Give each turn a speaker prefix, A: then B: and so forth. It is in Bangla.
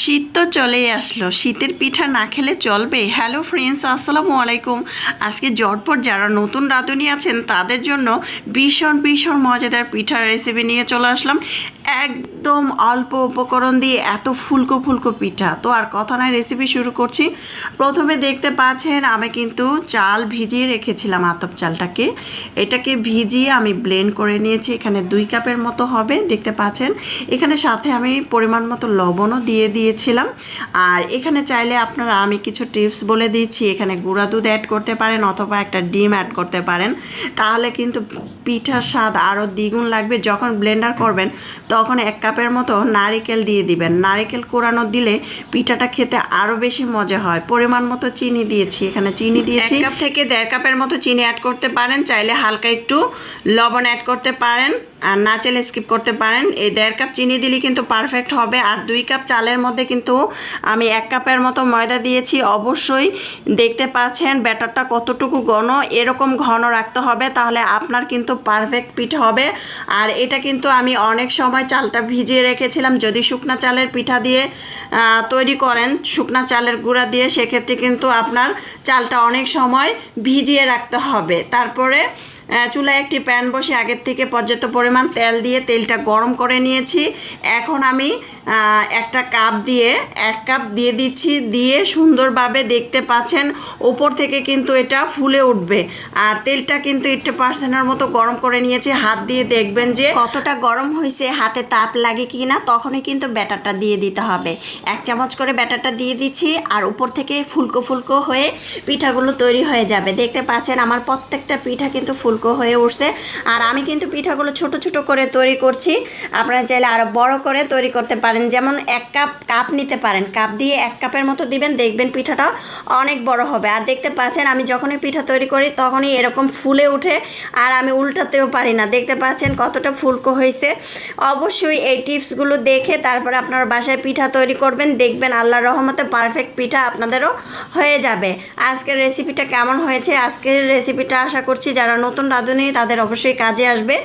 A: শীত তো চলেই আসলো, শীতের পিঠা না খেলে চলবে? হ্যালো ফ্রেন্ডস, আসসালামু আলাইকুম। আজকে ঝটপট যারা নতুন রাঁধুনি আছেন তাদের জন্য ভীষণ ভীষণ মজাদার পিঠার রেসিপি নিয়ে চলে আসলাম। একদম অল্প উপকরণ দিয়ে এত ফুলকো ফুলকো পিঠা। তো আর কথা নয়, রেসিপি শুরু করছি। প্রথমে দেখতে পাচ্ছেন আমি কিন্তু চাল ভিজিয়ে রেখেছিলাম, আতপ চালটাকে। এটাকে ভিজিয়ে আমি ব্লেন্ড করে নিয়েছি। এখানে 2 কাপের মতো হবে, দেখতে পাচ্ছেন। এখানে সাথে আমি পরিমাণ মতো লবণও দিয়ে দিয়েছিলাম। আর এখানে চাইলে আপনারা, আমি কিছু টিপস বলে দিচ্ছি, এখানে গুঁড়া দুধ অ্যাড করতে পারেন অথবা একটা ডিম অ্যাড করতে পারেন। তাহলে কিন্তু পিঠার স্বাদ আরও দ্বিগুণ লাগবে। যখন ব্লেন্ডার করবেন তখন 1 কাপের মতো নারিকেল দিয়ে দিবেন। নারিকেল কোরানো দিলে পিঠাটা খেতে আরও বেশি মজা হয়। পরিমাণ মতো চিনি দিয়েছি, এখানে চিনি দিয়েছি 1 কাপ থেকে 1.5 কাপের মতো চিনি অ্যাড করতে পারেন। চাইলে হালকা একটু লবণ অ্যাড করতে পারেন, আর না চাইলে স্কিপ করতে পারেন। এই 1.5 কাপ চিনি দিলে কিন্তু পারফেক্ট হবে। আর 2 কাপ চালের মধ্যে কিন্তু আমি 1 কাপের মতো ময়দা দিয়েছি। অবশ্যই দেখতে পাচ্ছেন ব্যাটারটা কতটুকু ঘন, এরকম ঘন রাখতে হবে, তাহলে আপনার কিন্তু পারফেক্ট পিঠা হবে। আর এটা কিন্তু আমি অনেক সময় চালটা ভিজিয়ে রেখেছিলাম। যদি শুকনা চালের পিঠা দিয়ে তৈরি করেন, শুকনা চালের গুঁড়া দিয়ে, সেক্ষেত্রে কিন্তু আপনার চালটা অনেক সময় ভিজিয়ে রাখতে হবে। তারপরে চুলায় একটি প্যান বসে আগের থেকে পর্যাপ্ত পরিমাণ তেল দিয়ে তেলটা গরম করে নিয়েছি। এখন আমি একটা কাপ দিয়ে 1 কাপ দিয়ে দিচ্ছি, দিয়ে সুন্দরভাবে দেখতে পাচ্ছেন ওপর থেকে কিন্তু এটা ফুলে উঠবে। আর তেলটা কিন্তু 80%-এর মতো গরম করে নিয়েছি। হাত দিয়ে দেখবেন যে কতটা গরম হয়েছে, হাতে তাপ লাগে কি না, তখনই কিন্তু ব্যাটারটা দিয়ে দিতে হবে। 1 চামচ করে ব্যাটারটা দিয়ে দিচ্ছি, আর উপর থেকে ফুলকো ফুলকো হয়ে পিঠাগুলো তৈরি হয়ে যাবে। দেখতে পাচ্ছেন আমার প্রত্যেকটা পিঠা কিন্তু ফুলকো হয়ে উঠছে। আর আমি কিন্তু পিঠাগুলো ছোট ছোট করে তৈরি করছি। আপনারা চাইলে আরও বড় করে তৈরি করতে পারেন। যেমন 1 কাপ নিতে পারেন, কাপ দিয়ে 1 কাপের মতো দিবেন, দেখবেন পিঠাটা অনেক বড় হবে। আর দেখতে পাচ্ছেন আমি যখনই পিঠা তৈরি করি তখনই এরকম ফুলে ওঠে, আর আমি উল্টাতেও পারি না। দেখতে পাচ্ছেন কতটা ফুলকো হয়েছে। অবশ্যই এই টিপসগুলো দেখে তারপরে আপনার বাসায় পিঠা তৈরি করবেন, দেখবেন আল্লাহর রহমতে পারফেক্ট পিঠা আপনাদেরও হয়ে যাবে। আজকের রেসিপিটা কেমন হয়েছে? আজকের রেসিপিটা আশা করছি যারা নতুন রাঁধুনি তাদের অবশ্যই কাজে আসবে।